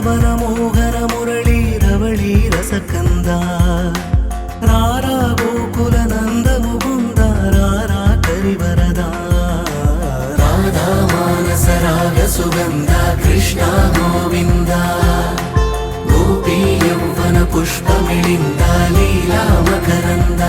బృందావన మోహన మురళీ రవళీ రసకంద రారా గోకుల నంద ముకుంద రారా కరివరద రాధా మానస రాగ సుగంధ కృష్ణ గోవింద గోపీ యౌవన పుష్పమిళింద లీలా మకరంద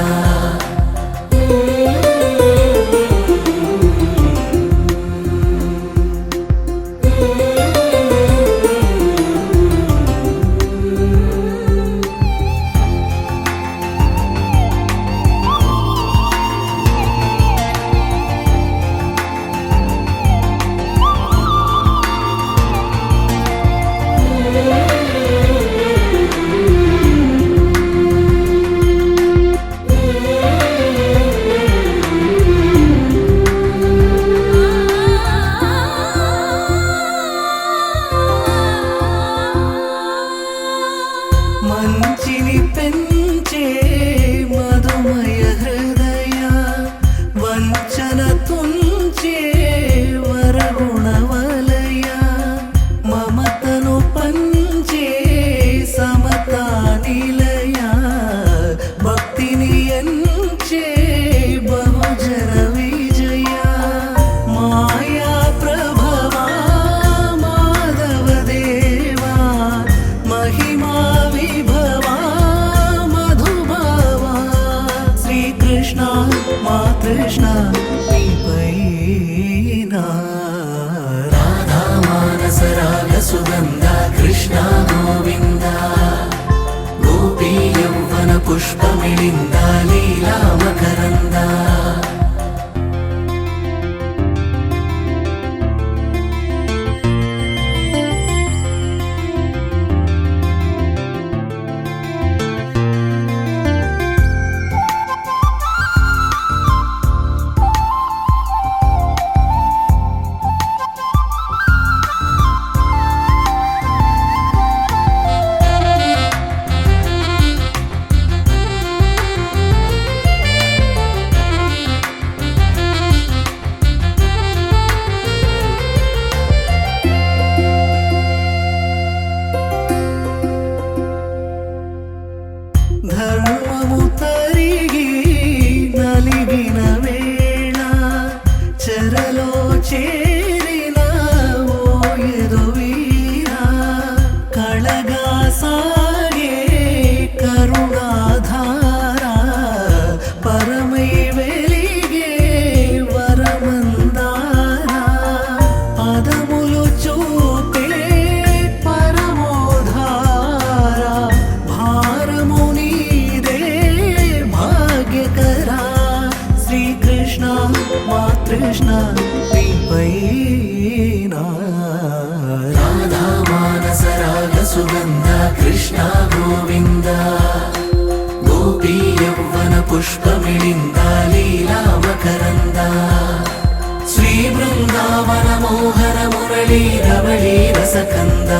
మంచిని పెంచే మధుమయ హృదయ వంచన తుంచే వరగుణవలయ మమతను పంచే సమతా నిలయ భక్తిని ఎంచే బహుజన విజయ మాయా ప్రభవా మాధవ దేవా మహిమా కృష్ణ మా కృష్ణ నీపైనా రాధా మానస రాగ సుగంధ కృష్ణ గోవింద గోపీ యౌవన పుష్పమిళింద లీలా మకరంద ధర్మము తరిగి నలిగిన వేళ చెరలో చేరిన ఓయదు వీర కళగా సాగే కరుణాధార పరమై వెలిగే వరమందార పదములు చూపే పరమోధార శ్రీకృష్ణ మా కృష్ణ నీపైనా రాధా మానస రాగ సుగంధ కృష్ణ గోవింద గోపీ యౌవన పుష్పమిళింద లీలా మకరంద శ్రీ బృందావన మోహన మురళీ రవళీ రసకంద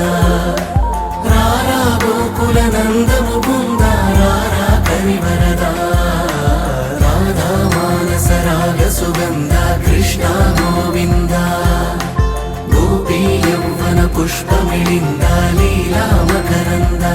రారా గోకుల నంద ముకుంద రారా కరివరద రాధా మానస రాగ సుగంధ కృష్ణ గోవింద గోపీ యౌవన పుష్పమిళింద లీలా మకరంద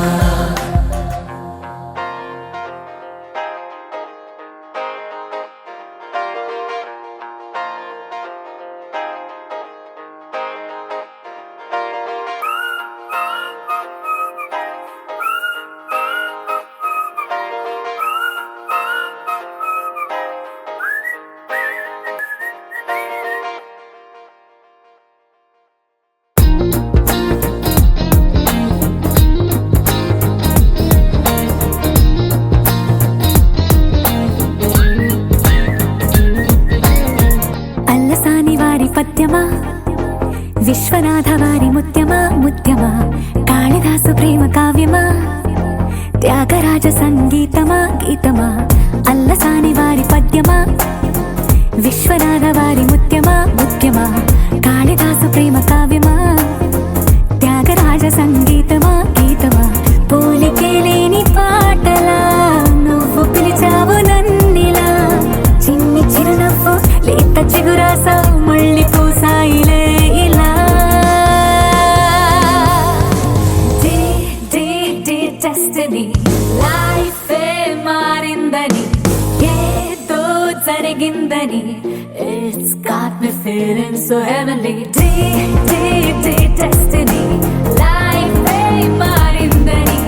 పద్యమా విశ్వనాథ వారి ముత్యమా ముత్యమా కాళిదాసు ప్రేమ కావ్యమా త్యాగరాజ సంగీతమా గీతమా అల్లసాని వారి పద్యమా విశ్వనాథ వారి ముత్యమా ముత్యమా కాళిదాసు ప్రేమ కావ్యమా త్యాగరాజ సంగీతమా గీతమా పోలికే లేని పాటలా నువ్వు పిలిచావు నన్నిలా చిన్ని చిరునవ్వు లేత చిగురాసా మళ్ళీ పూసాయిలే ఇలా జరిగిందని. It's got me feeling so heavenly. Destiny, life మారిందని,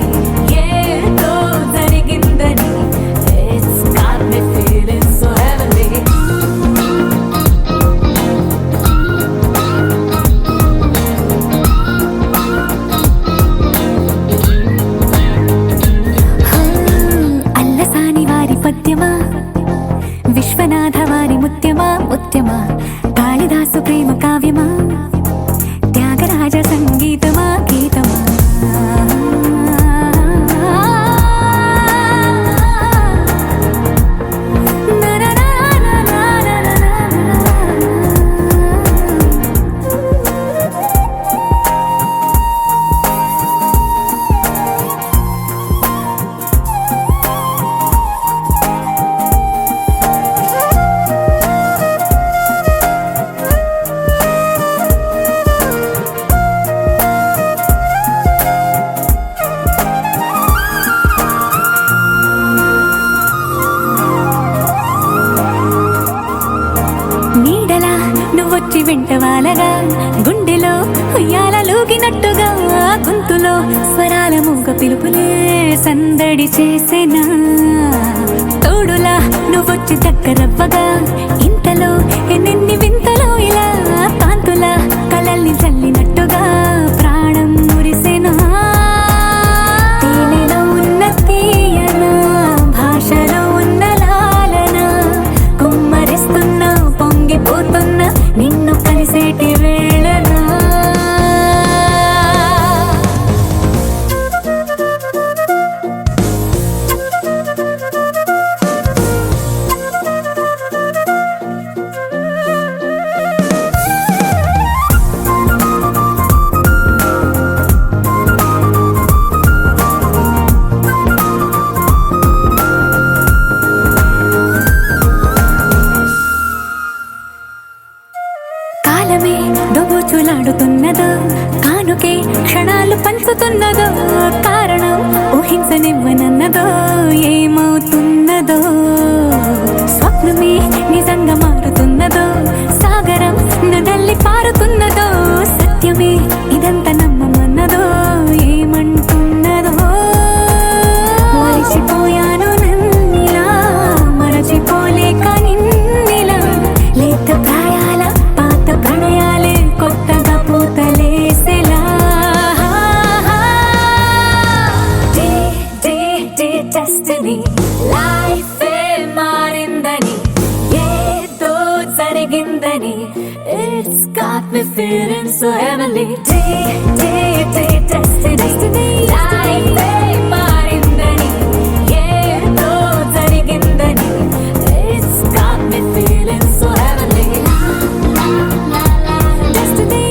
ఏదో జరిగిందని. It's got me feeling so heavenly. Allasani వారి పద్యమా, విశ్వనాథ వారి ముత్యమా ముత్యమా, కాళిదాసు ప్రేమ కావ్యమా, త్యాగరాజ సంగీతమా గీతమా. నీడలా నువ్వొచ్చి వెంటవాలగా, గుండెలో ఉయ్యాలూగినట్టుగా, గొంతులో స్వరాల మూగ పిలుపులే సందడి చేసేనా. తోడులా నువ్వొచ్చి దగ్గరవ్వగా, ఇంతలో ఎన్నెన్ని వింతలో ఇలా కాంతుల కలల్ని చల్లినట్టుగా ప్రాణం మురిసేనా. తేనెలో ఉన్న తీయన, భాషలో ఉన్న లాలన, కుమ్మరిస్తున్న పొంగిపోతున్న నిన్ను కలిసేటి వేళనా. కాలమే దోబూచులాడుతున్నదో, కానుకే క్షణాలు పంచుతున్నదో, కారణం ఊహించనివ్వనన్నదో, ఏమవుతున్నదో. స్వప్నమే నిజంగా మారుతున్నదో, సాగరం నదల్లి పారుతున్నదో, సత్యమే ఇదంతా నమ్మమన్నదో, ఏమంటున్నదో. మరిచిపోయాను నన్నిలా, మరచిపోలేక నిన్నిలా, లేత ప్రాయాల పాత ప్రణయాలే కొత్తగా పూతలేసేలా. Destiny, life మారిందని, ఏదో జరిగిందని. It's got me feeling so heavenly. Destiny, life మారిందని, ఏదో జరిగిందని. It's got me feeling so heavenly. Destiny,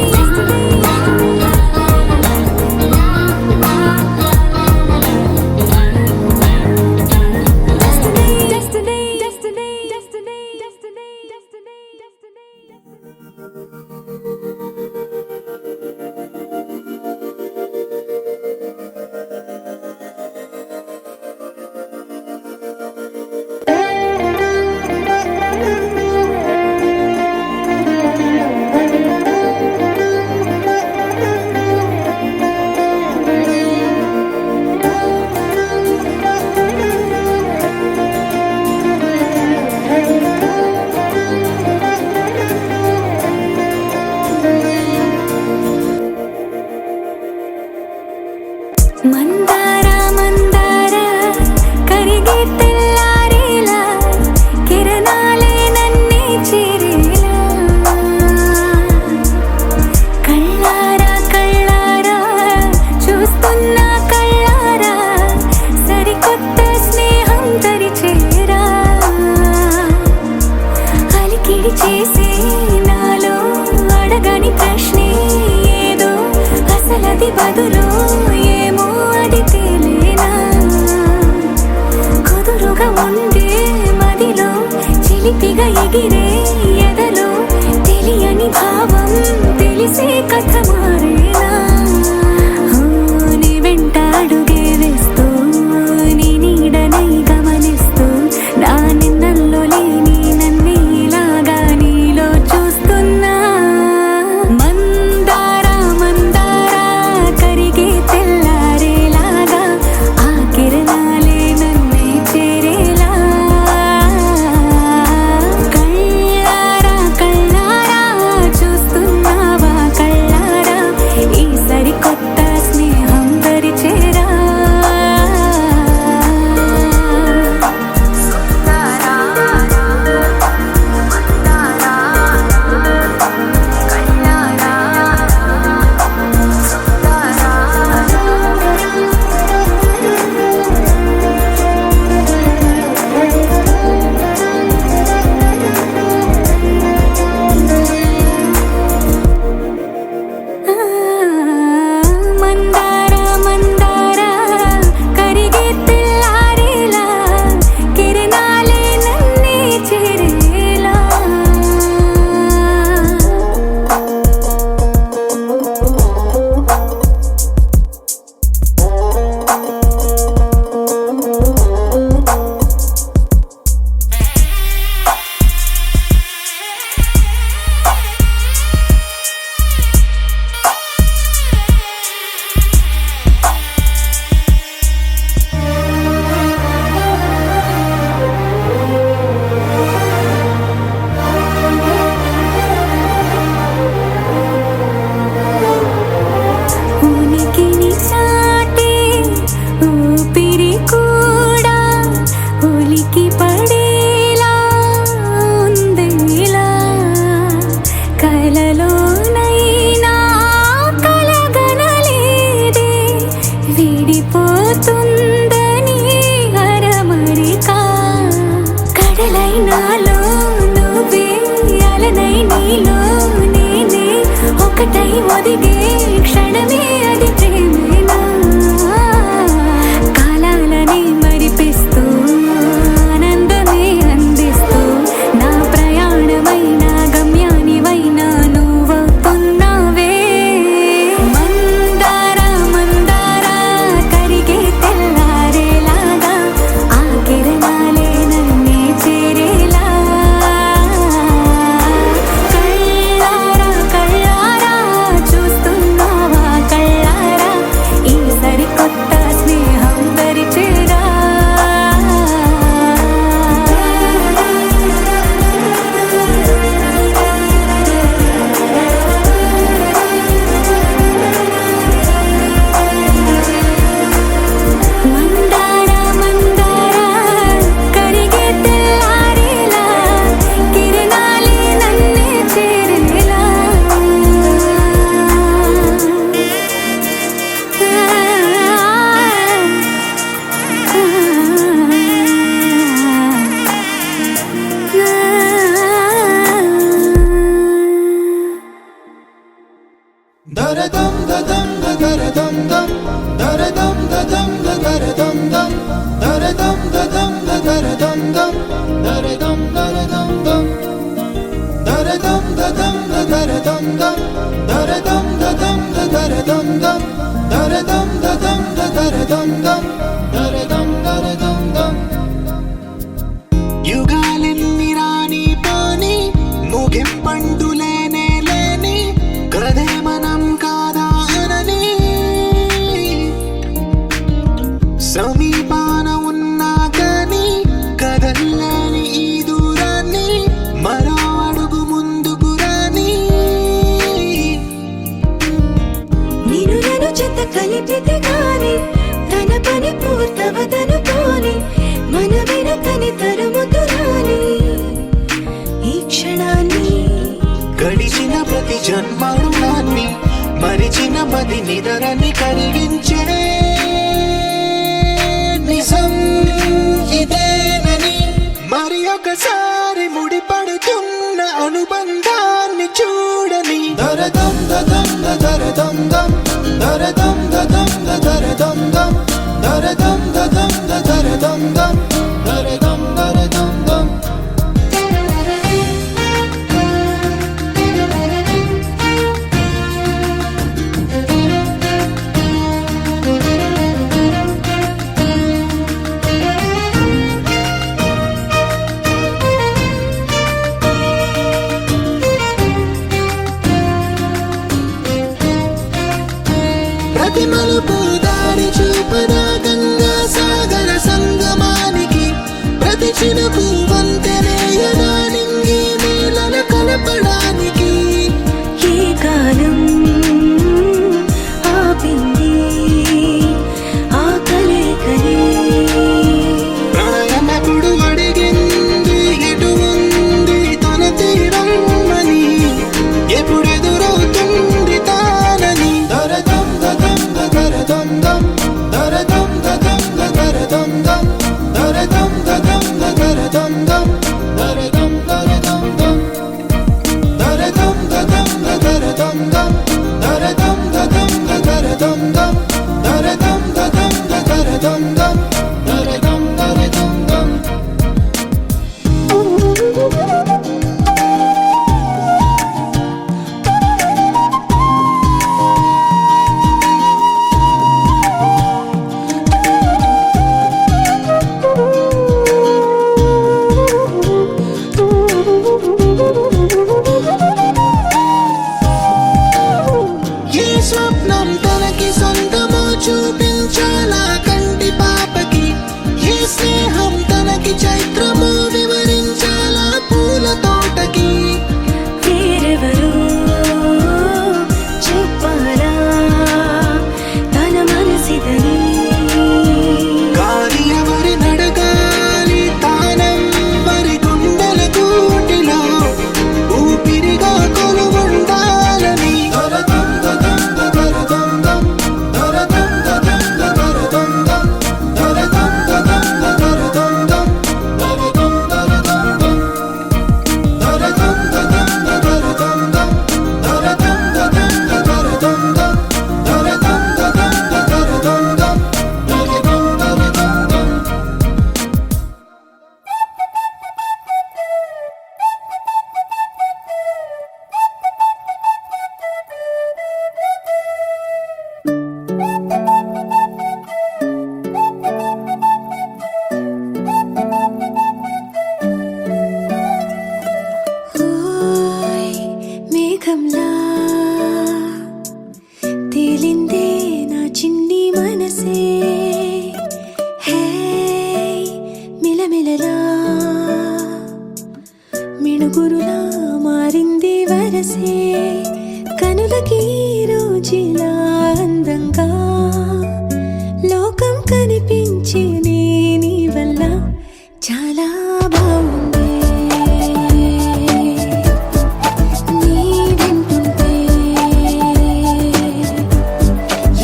మందార మందార కరిగే తెల్లారేలా, కిరణాలే నన్నే చేరేలా. కళ్ళారా కళ్ళారా చూస్తున్నా కళ్ళారా, సరికొత్త స్నేహం తరిచేరా. అలికిడి చేసే నాలో అడగని ప్రశ్నే ఏదో, అసలది బదులు ఏమో అది తేలేనా. కుదురుగా ఉండే మదిలో, చిలిపిగా ఎగిరే ఎదలో, తెలియని భావం తెలిసే కథ మారేనా. నీ వెంట అడుగే వేస్తూ, నీ నీడనై గమనిస్తూ, నా నిన్నల్లో లేని నన్నే దరదం దదం దరదం దం దరదం దదం దరదం దం దరదం దదం దరదం దం దరదం దరదం దం దరదం దదం దరదం దం దరదం దదం దరదం దం దరదం దదం దరదం దం దరదం దరదం దం యుగాలెన్ని రాని పోని ముగింపండు లేనే లేని కథే మనం కాదా అనని సమీపాన ఉన్నా కానీ కదల్లేని ఈ దూరాన్ని మరో అడుగు ముందుకు రాని నేను నన్ను చెత్త కలిపితే గాని తన పని పూర్తవదనుకోని మన వెనకని తరుముతురాని ఈ క్షణాన్ని గడిచిన ప్రతి జన్మరుణాన్ని మరిచిన మది నిదరని కలిగించే నిజం ఇదేనని మరి ఒకసారి ముడిపడుతున్న అనుబంధాన్ని చూడని దరదం దదం దరదం దం దరదం దదం దరదం దం దరదం దదం దరదం దం దరదం దరదం దం ప్రతి మలుపు దారి చూపదా గంగా సాగర సంగమానికి ప్రతి చినుకు వంతెనేయదా నింగి నేలన కలపడానికి ఈ కాలం ఆపింది ఆ కలయికని ప్రళయమప్పుడు అడిగింది ఎటు ఉంది తన తీరం అని ఎప్పుడెదురవుతుంది తానని దరదం దదం దరదం దం దరదం దదం దరదం దం దరదం దదం దరదం దం దరదం దరదం దం దరదం దదం దరదం దం దరదం దదం దరదం దం దరదం దదం దరదం దం దరదం దరదం దం ఏ స్వప్నం తనకి సొంతమో చూపించాలా కంటి పాపకి ఏ స్నేహం తనకి చైత్రమో వివరించాలా పూల తోటకి వేరెవరో చెప్పారా తన మనసిదని గాలి ఎవరి నడగాలి తానం వరి గుండెల కూటిలో ఊపిరిగా కొలువుండాలని దరదం దదం దరదం దం దరదం దదం దరదం దం దరదం దదం దరదం దం దరదం దరదం దం దరదం దదం దరదం దం దరదం దదం దరదం దం దరదం దదం దరదం దం దరదం దరదం దం ఓయ్ మేఘంలా తేలిందే నా చిన్ని మనసే హే మిలమిలలా మిణుగురులా మారింది వరసే కనులకి రోజులా అందంగా లోకం కనిపించే నీ వల్ల చాలా బాగుంది నీ వింటుంటే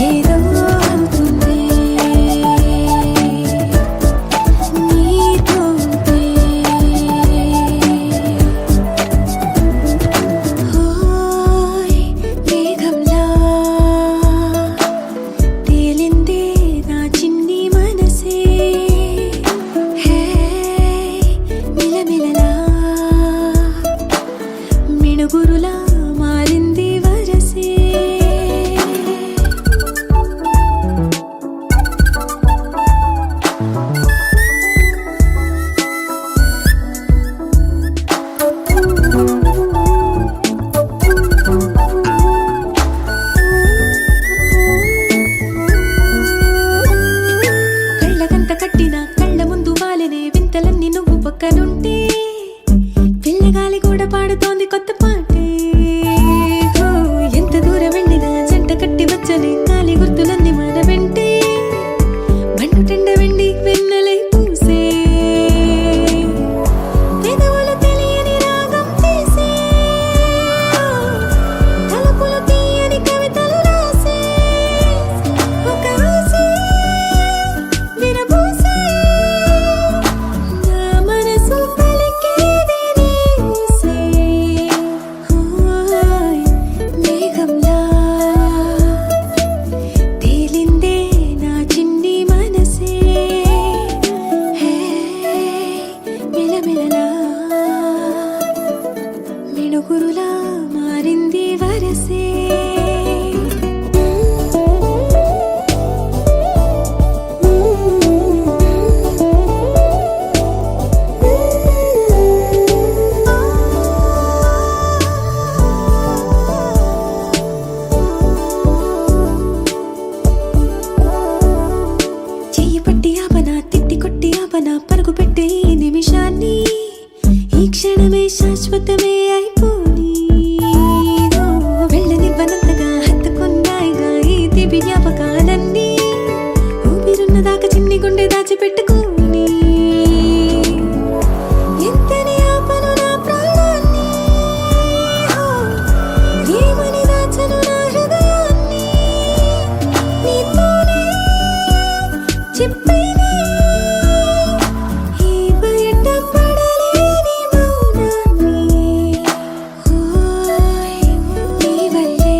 ఏదో అవుతుంది నీతో ఉంటే ఓయ్ మేఘంలా తీపి జ్ఞాపకాలన్నీ ఊపిరున్న దాకా చిన్ని గుండె దాచిపెట్టుకోని ఎంతని ఆపను నా ప్రాణాన్ని ఏమని దాచను నా హృదయాన్ని నీతోనే చెప్పేనే ఈ బయట పడలేని మౌనాన్ని నీ వల్లే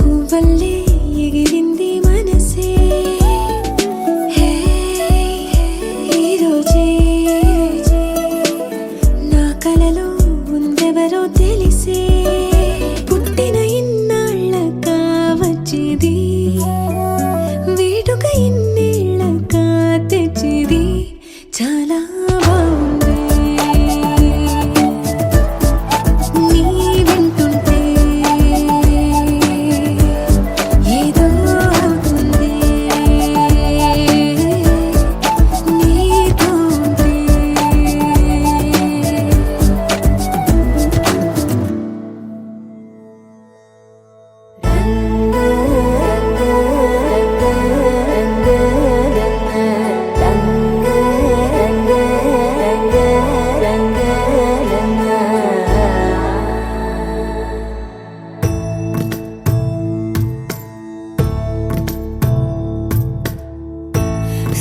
గువ్వల్లే ఎగిరింది మనసే ఈ రోజే నా కలలో ఉందెవరో తెలిసే పుట్టిన ఇన్నాళ్ళ కావచ్చిది వేడుక ఇన్నేళ్ళ తెచ్చిది చాలా బాగుంది నీ వింటుంటే ఏదో అవుతుంది నీతో ఉంటే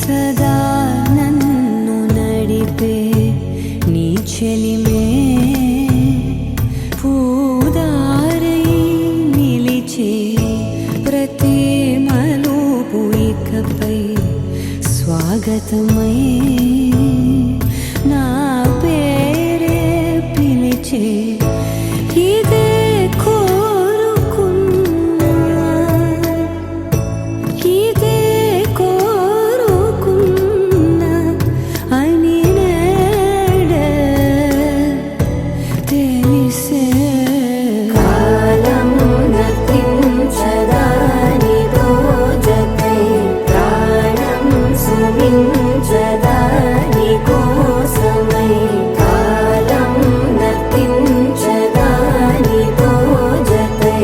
సదా నన్ను నడిపే నీ చెలిమే పూదారై నిలిచే ప్రతి మలుపు ఇకపై స్వాగతమై నా పేరే పిలిచే ఇదే కోరుకున్నా ఇదే కోరుకున్నా అని నేడే తెలిసే కాలం నతించదా నీతో జతై ప్రాణం సుమించదా నీ కోసమై కాలం నతించదా నీతో జతై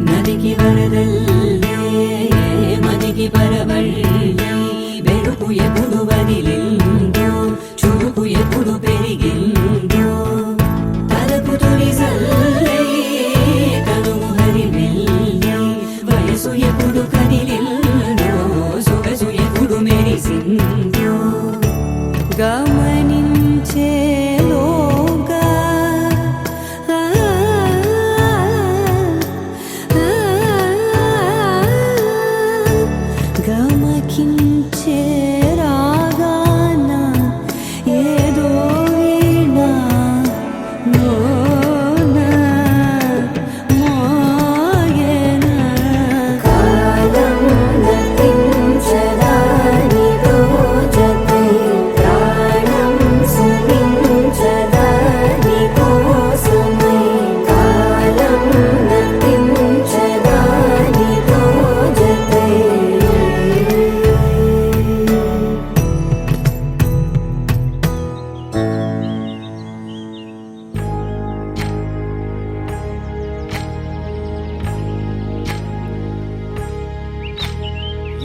నదికి వరదల్లే మదికి పరవళ్ళే వెలుపు ఎప్పుడు వదిలిందో చురుకు ఎప్పుడు పెరిగిందో తలపు తొలి సల్లే తనువు హరిమెల్లే వయసు ఎప్పుడు కదిలిందో సొగసు ఎప్పుడు మెరిసిందో గమనించేలోగా గమకించే రాగాన ఏదో వీణా మోన మోయన కాలం నతించదా నీతో జతై ప్రాణం సుమించదా నీ కోసమై కాలం నతించదా నీతో జతై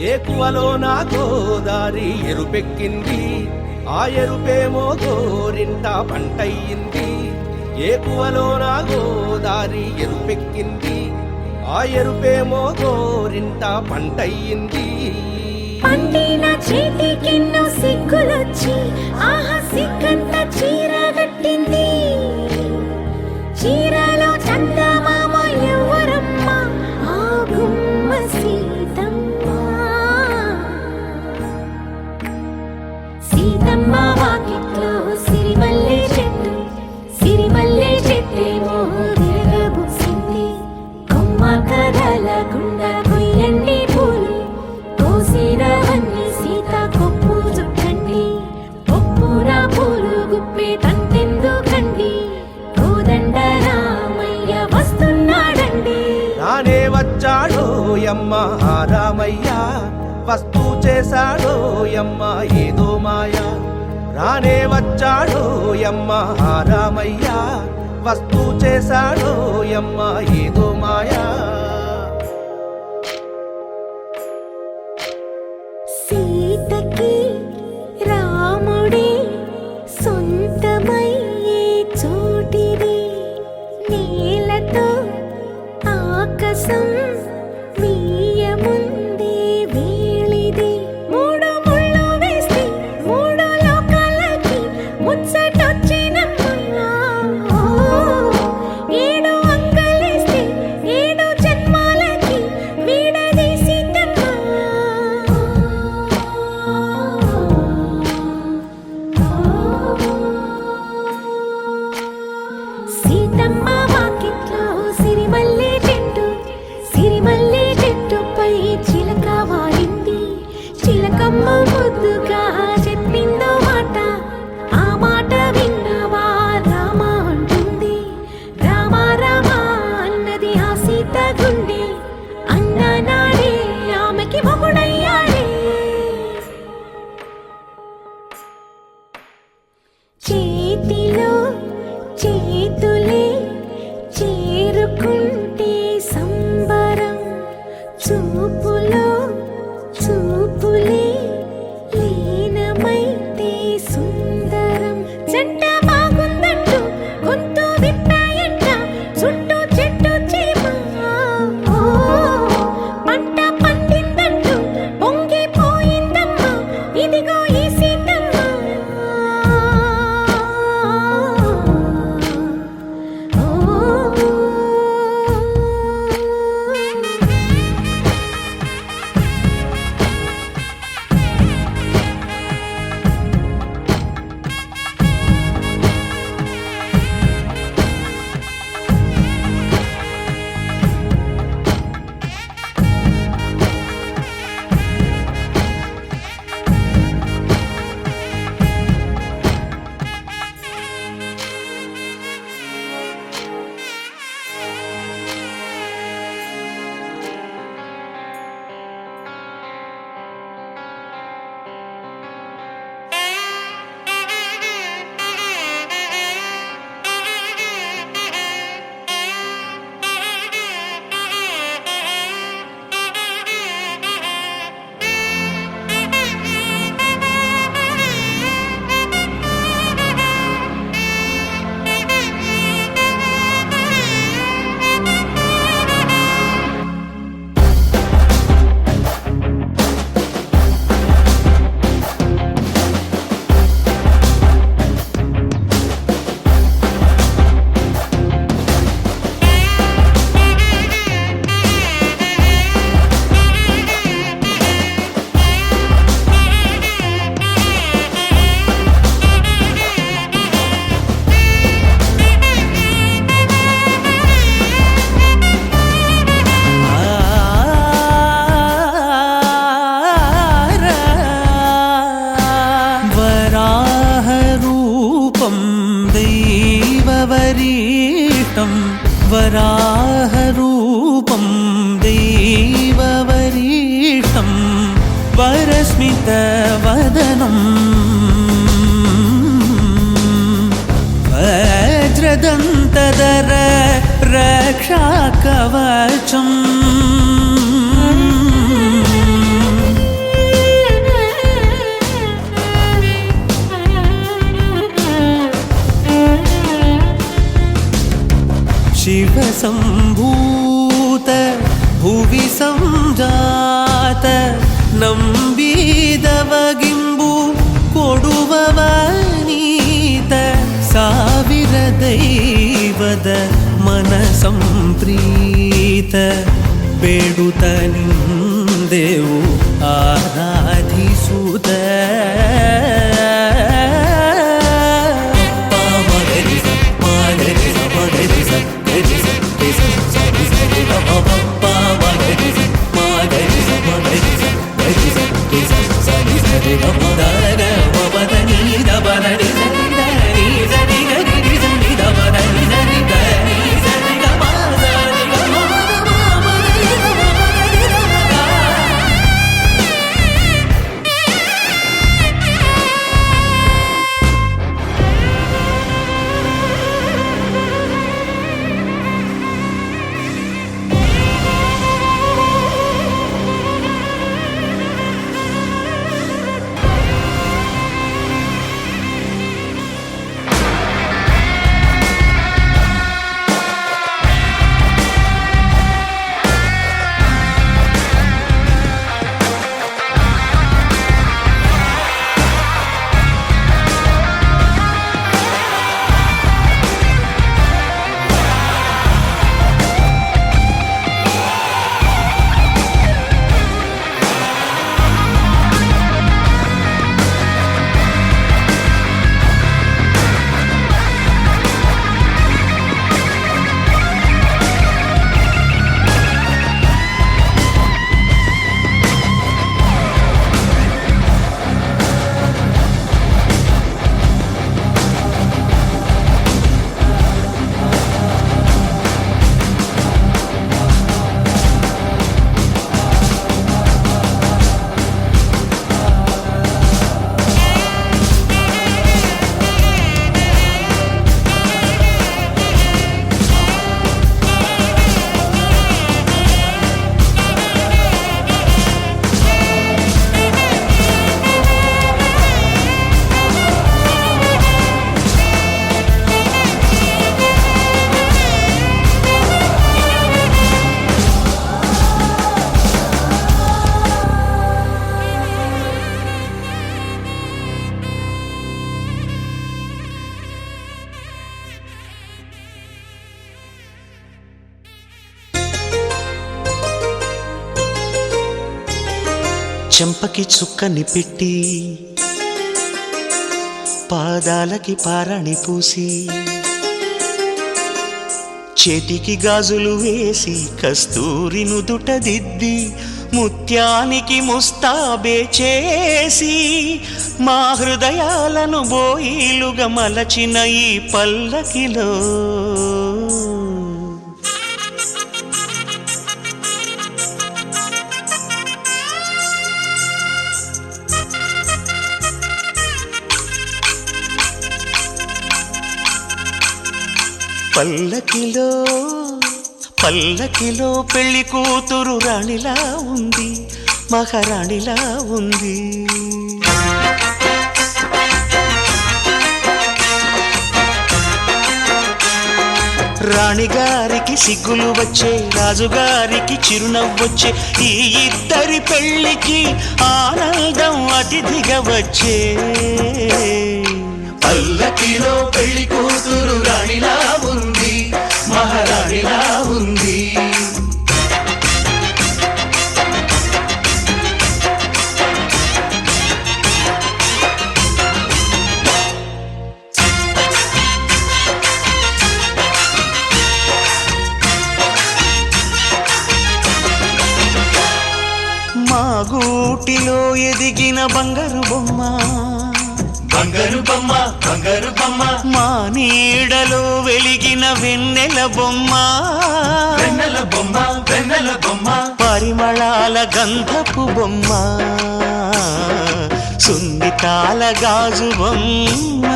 ఏకువలో నా గోదారి ఎరుపెక్కింది ఆ ఎరుపేమో గోరింట పంటయ్యింది ఏకువలో నా గోదారి ఎరుపెక్కింది ఆ ఎరుపేమో గోరింట పంటయ్యింది పండిన చేతికెన్నో సిగ్గులొచ్చి ఆహా సిగ్గంత చీర కట్టింది చీరలో చందమామ ఎవరమ్మ ఆ గుమ్మ సీతమ్మ వస్తూ చేశాడో యమ్మ ఏదో మాయ, రానే వచ్చాడో యమ్మ రామయ్య, వస్తూ చేశాడో యమ్మ ఏదో మాయా. సీతకి రాముడే సొంతమయ్యే చోటిది, నేలతో ఆకాశం వీయముందే వేళిది. మూడు ముళ్ళు వేస్తే మూడు లోకాలకి ముచ్చటొచ్చినమ్మా, ఏడు అంగలేస్తే ఏడు జన్మాలకి వీడదీసిద్దమ్మా. సీతమ్మ వాకిట్లో సిరిమల్లె చెట్టు, సిరిమల్లె చెట్టుపై చిలక వాలింది. చిలకమ్మ ముద్దుగా చెప్పిందో మాట, ఆ మాట విన్నవా రామ అంటుంది. రామ రామ అన్నది ఆ సీత గుండె, అన్న నాడే ఆమెకి మొగుడయ్యాడే. చేతిలో చేతులే చేరుకుంటే సంబరం, చూపులో చూపులే లీనమైతే సుందరం. జంట బాగుందంటూ గొంతు విప్పాయంట చుట్టూ చెట్టు చీమ, పంట పండిందంటూ పొంగిపోయిందమ్మా ఇదిగో ఈ సీతమ్మ. वराहरूपं दैववरीष्टं वरस्मितवदनं वज्रदन्तधर रक्षाकवचम् शिवसम्भूत भुवि संजात ನಂಬಿದವಗಿಂಬು ಕೊಡುವವನೀತ ಸಾವಿರ ದೈವದ ಮನ ಸಂಪ್ರೀತ ಬೇಡುತ್ತ ನಿಂದೆವು ಆರಾಧಿಸುತ್ತ చెంపకి చుక్కని పెట్టి పాదాలకి పారాణి పూసి చేతికి గాజులు వేసి కస్తూరి నుదుట దిద్ది ముత్యానికి ముస్తాబే చేసి మా హృదయాలను బోయిలుగా మలచిన ఈ పల్లకిలో పల్లకిలో పల్లకిలో పెళ్లి కూతురు రాణిలా ఉంది, మహారాణిలా ఉంది. రాణిగారికి సిగ్గులు వచ్చే, రాజుగారికి చిరునవ్వొచ్చే, ఈ ఇద్దరి పెళ్లికి ఆనందం అతిథిగా వచ్చే. పల్లకిలో పెళ్లి కూతురు రాణిలా ఉంది, మహారాణిలా ఉంది. మా గూటిలో ఎదిగిన బంగారు బొమ్మ, బంగారు బొమ్మ, బంగారు బొమ్మ, మా నీడలో వెలిగిన వెన్నెల బొమ్మ, వెన్నెల బొమ్మ, వెన్నెల బొమ్మ, పరిమళాల గంధపు బొమ్మ, సున్నితాల గాజు బొమ్మ,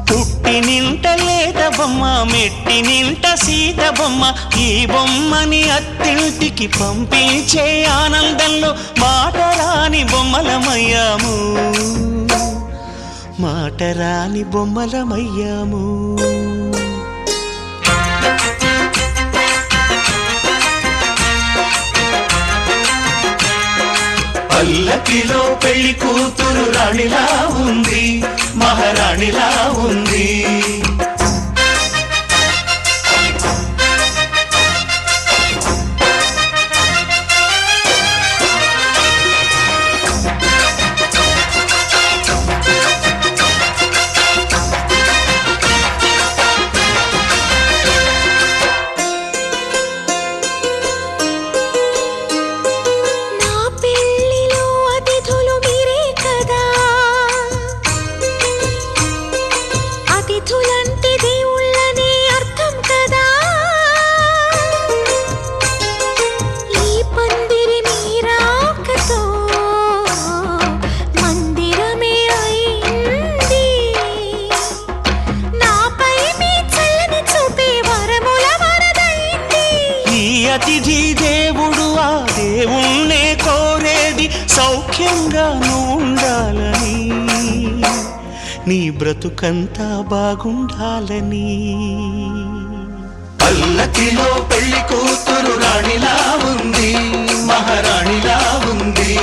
పుట్టి నింట లేత బొమ్మ, మెట్టి నింట సీత బొమ్మ. ఈ బొమ్మని అత్తింటికి పంపించే ఆనందంలో మాటరాని బొమ్మలమయ్యాము, మాటరాని బొమ్మలమయ్యాము. పల్లకిలో పెళ్లి కూతురు రాణిలా ఉంది, మహారాణిలా ఉంది. అతిథి దేవుడు ఆ దేవుణ్ణే కోరేది సౌఖ్యంగా నువ్వు ఉండాలని, నీ బ్రతుకంతా బాగుండాలని. పల్లకిలో పెళ్లి కూతురు రాణిలా ఉంది, మహారాణిలా ఉంది.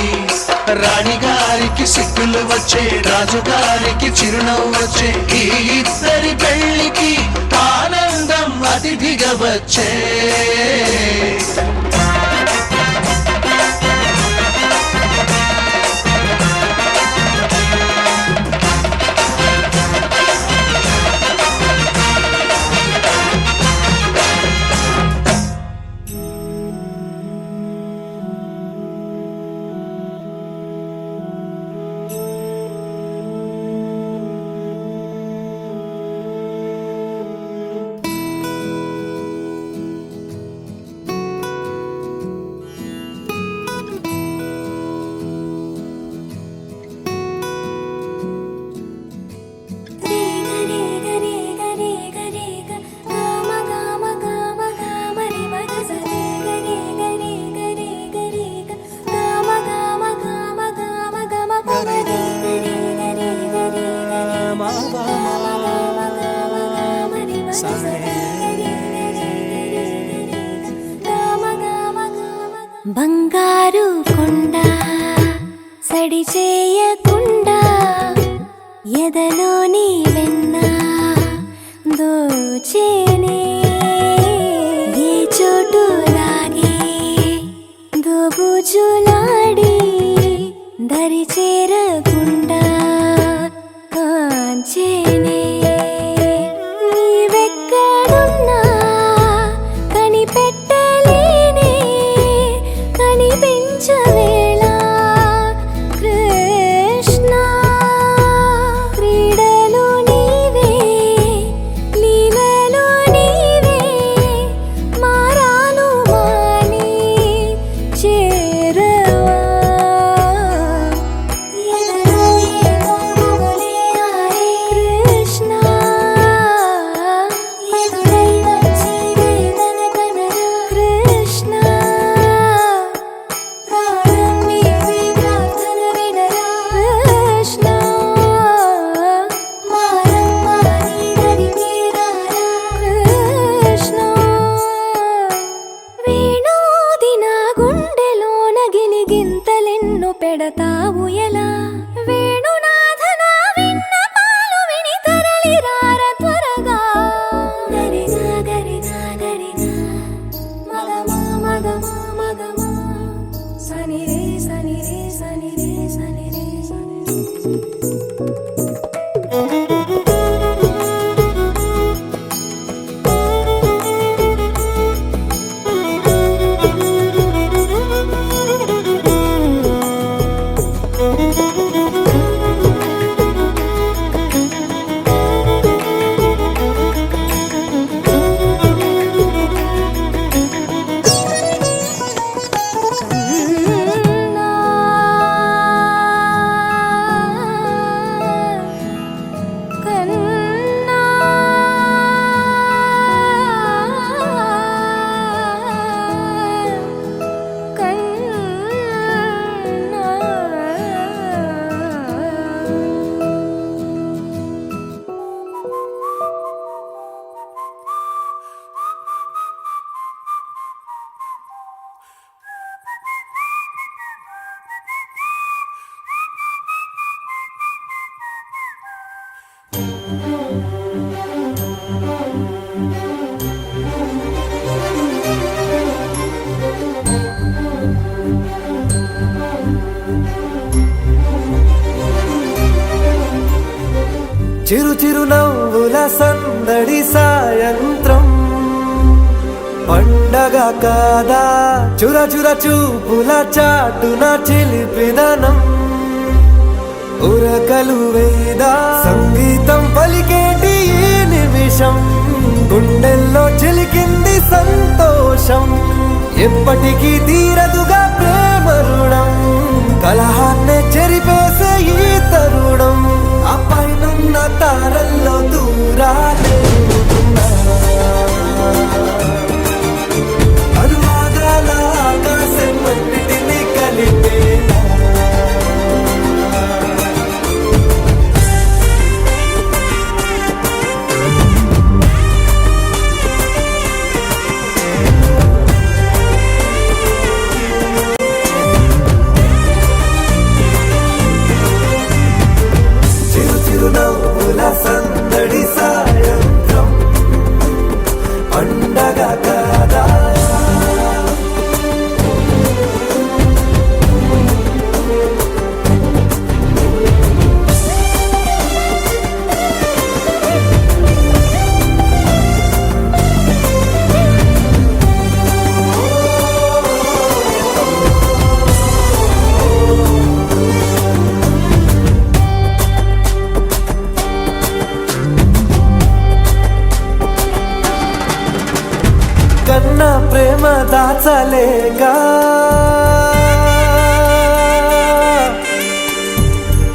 రాణిగారికి సిగ్గులు వచ్చే, రాజుగారికి చిరునవ్వు వచ్చే, ఈ ఇద్దరి పెళ్లికి ఆనందం అతిథిగా వచ్చే. బంగారు కొండ సడి చేయకుండా ఎదలోని వెన్న దోచేనే, ఏ చోటు లాగే దోబుజులాడి దరి చేరకుండా కాంచేనే నీవెక్కడున్నా కనిపెట్టలేనే కనిపించవేళ కృష్ణ క్రీడలు నీవే లీలలు నీవే మారాలు మాని చేరవా ఎదలో ఏదో మొగలే ఆరే కృష్ణ ఎదురై వచ్చి వేదన కనరా కృష్ణ ప్రాణం నీవే ప్రార్థన వినరా కృష్ణ మారమ్మా నీ దరికి రారా కృష్ణ వేణోది నా గుండెలోన గిలిగింతలెన్ను పెడతావు ఎలా వేణునాథ నా విన్నపాలు విని తరలి రార త్వరగా గరిగా గరిగా గరిగా మగమా మగమా మగమా సని రే సని రే సని రే సని రే సని కన్నా చిరు చిరు నవ్వుల సందడి సాయంత్రం పండగ కాదా చుర చుర చూపుల చాటున చిలిపిదనం ఉరకలు వేదా సంగీతం పలికేటి ఈ నిమిషం గుండెల్లో చిలికింది సంతోషం ఎప్పటికీ తీరదుగా ప్రేమ రుణం కలహాన్నే చెరిపేసే ఈ తరుణం ఆ పైనున్న తారల్లో దూరాలే ఉన్నా. అనువాదాల ఆకాశం అన్నిటినీ కలిపేనా చిరు చిరు నవ్వుల సందడి సాయంత్రం పండగ కాదా కన్నా ప్రేమ దాచలేక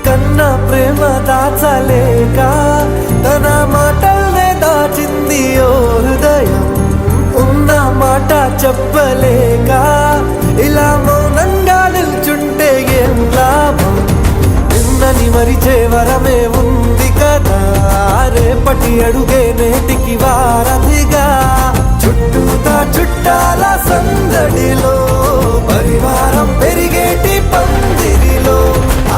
కన్నా ప్రేమ దాచలేక తన మాటల్నే దాచింది ఓ హృదయం ఉన్న మాట చెప్పలేక ఇలా మౌనంగా నిల్చుంటే ఏం లాభం నిన్నని మరిచే వరమే ఉంది కదా రేపటి అడుగే నేటికి వారధిగా చుట్టూతా చుట్టాల సందడిలో పరివారం పెరిగేటి పందిరిలో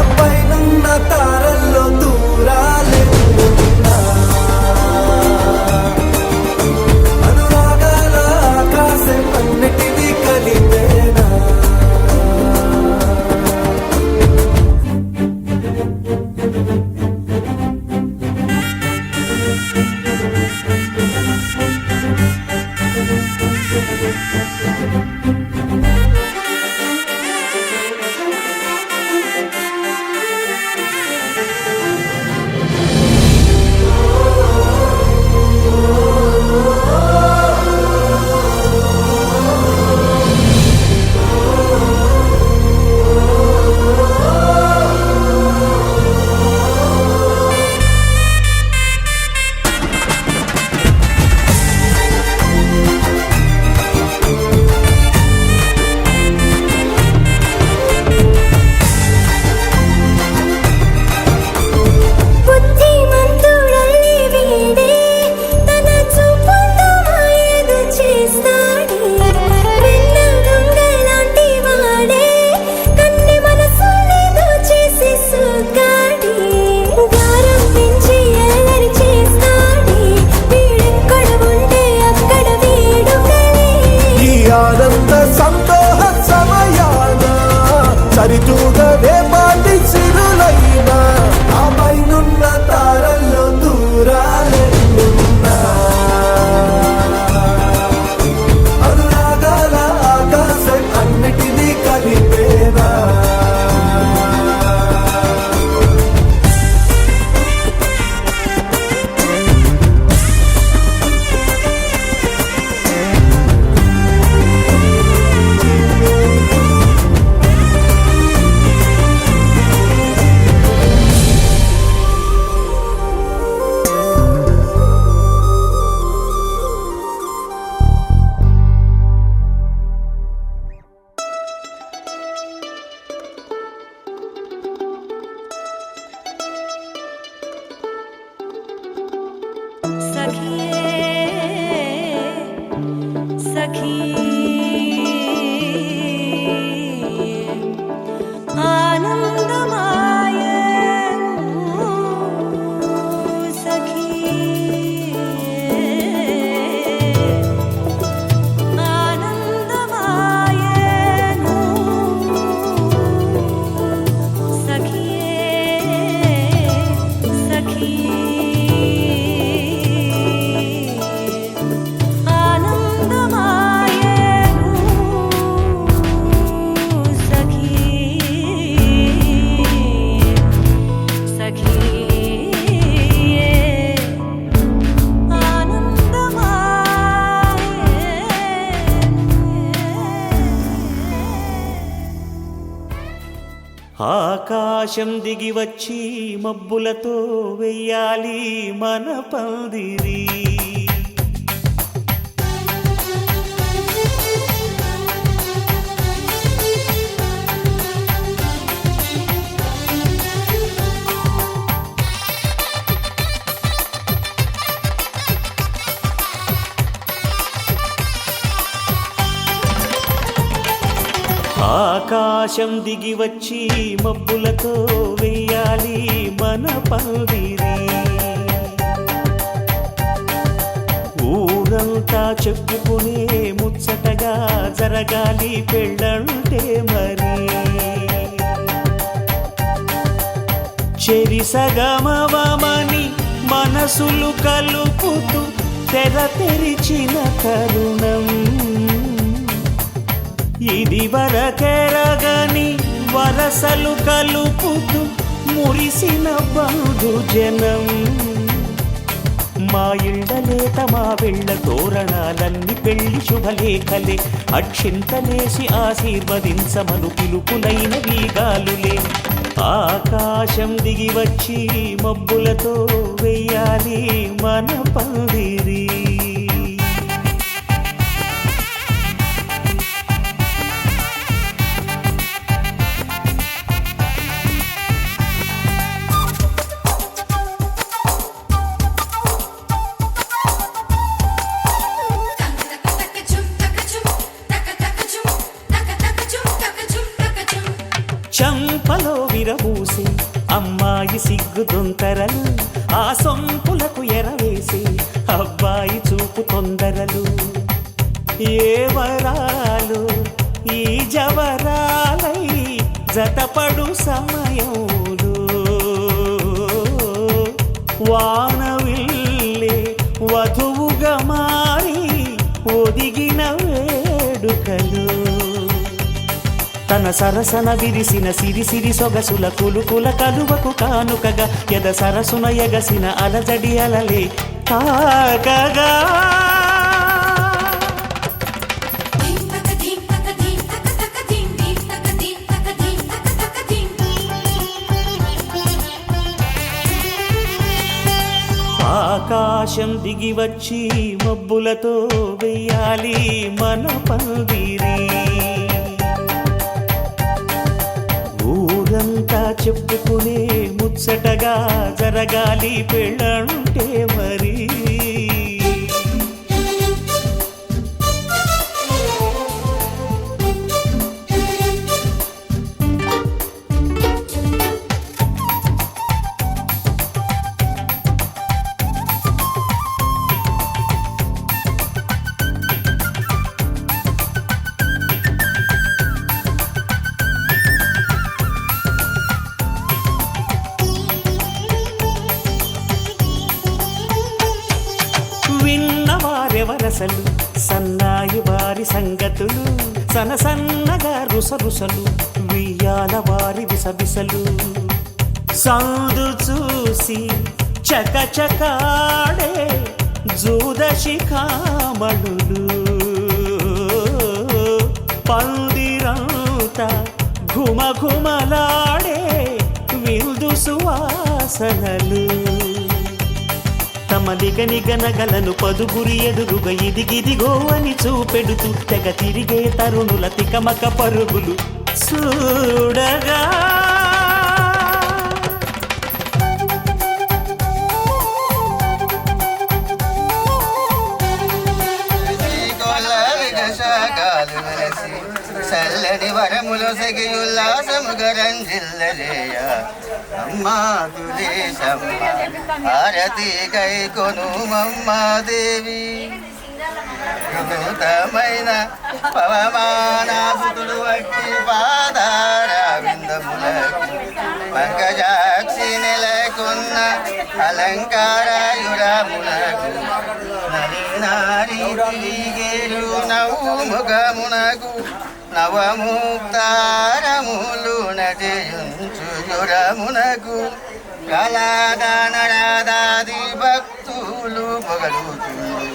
అబ్బాయినున్న తారల్లో దూరాలే ఉన్నా. అనురాగాల ఆకాశం అన్నిటినీ కలిపేనా సరితూగదే పాటి సిరులైనా ఆ పైనున్న తారల్లో దూరాలెన్నున్నా అనురాగాల ఆకాశం అన్నిటినీ కలిపేనా ఆకాశం దిగి వచ్చి మబ్బులతో వెయ్యాలి మన పందిరి. ఆకాశం దిగి వచ్చి మబ్బులతో వెయ్యాలి మన పందిరి. ఊరంతా చెప్పుకునే ముచ్చటగా జరగాలి పెళ్ళంటే మరి. చెరిసగమవమని మనసులు కలుపుతూ తెర తెరిచిన తరుణం ఇది వరకెరగని వరసలు కలుపుతూ మురిసిన బంధుజనం. మా ఇళ్ళలేత మా వెళ్ళ తోరణాలన్నీ పెళ్లి శుభలేఖలే. అక్షింతలేసి ఆశీర్వదించమను పిలుపులైన వీగాలులే. ఆకాశం దిగి వచ్చి మబ్బులతో వెయ్యాలి మన పందిరి. చంపలో విరబూసి అమ్మాయి సిగ్గుదొంతరలు, ఆ సొంపులకు ఎరవేసి అబ్బాయి చూపు తొందరలు. ఏ వరాలు ఈ జవరాలై జతపడు సమయంలో వానవిల్లే వధువుగా మారి ఒదిగిన వేడుకలు. తన సరసన విరిసిన సిరిసిరి సొగసుల కులుకుల కలువకు కానుకగా ఎద సరసున ఎగసిన అలజడి అలలే తాకగా. ఆకాశం దిగి వచ్చి మబ్బులతో వెయ్యాలి మన పందిరి. ఊరంతా చెప్పుకునే ముచ్చటగా జరగాలి పెళ్ళంటే మరి. వరసలు సన్నాయి వారి సంగతులు సనసన్నగా రుసరుసలు వియ్యాల వారి విసవిసలు సందు చూసి చకచకాడే జూదశిఖామణులు పందిరంతా ఘుమఘుమలాడే విందు సువాసనలు తమ నిగనిగనగలను పదుగురి ఎదురుగా ఇదిగిదిగో అని చూపెడుతూ తెగ తిరిగే తరుణుల తికమక పరుగులు చూడగా చల్లడి వరములో సగి ఉల్లాసముగా రంజిల్లలేయ అమ్మా తులేశమ్మ హారతి కై కొను మమ్మాదేవి వినూతమైన పవమానాసుతులు వట్టి పాదార విందములకు పంకజాక్షి నెలకొన్న అలంకారాయురములకు నలినారి తిరిగేరు నవ్వు ముఖమునకు నవముక్తారములు నటియుంచురమునకు కళాదానరాదాది భక్తులు పొగలుచుండు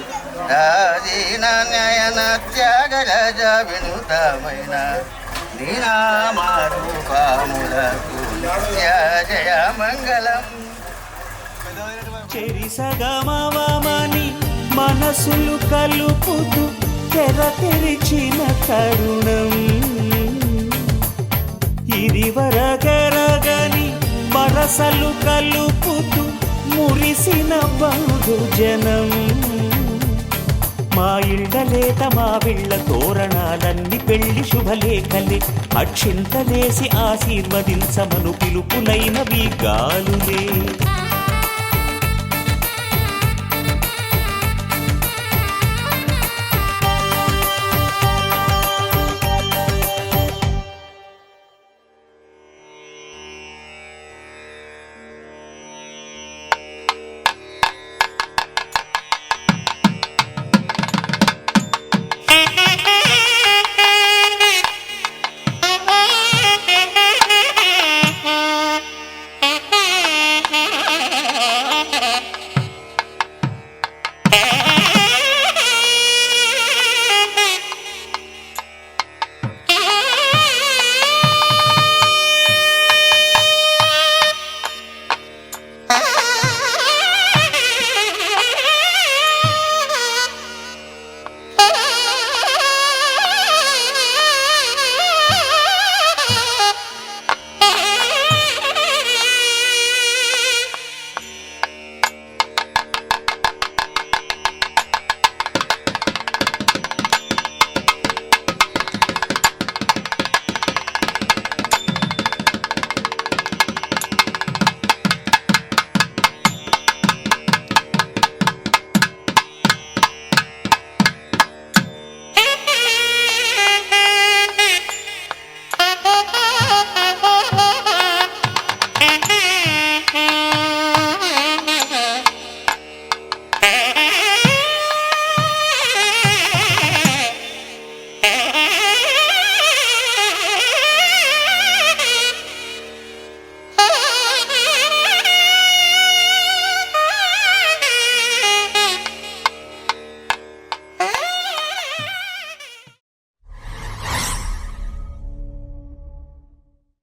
రాజీన నయన త్యాగరాజ వినుతమైన నీనామారూపములకు నిత్య జయ మంగళం. చెరిసగమవమని మనసులు కలుపుతూ తెర తెరిచిన తరుణం ఇది వరకెరగని వరసలు కలుపుతూ మురిసిన బంధుజనం మా ఇళ్ళలేత మా విళ్ళ తోరణాలన్నీ పెళ్లి శుభలేఖలే అక్షింతలేసి ఆశీర్వదించమను పిలుపులైనవి గాలులే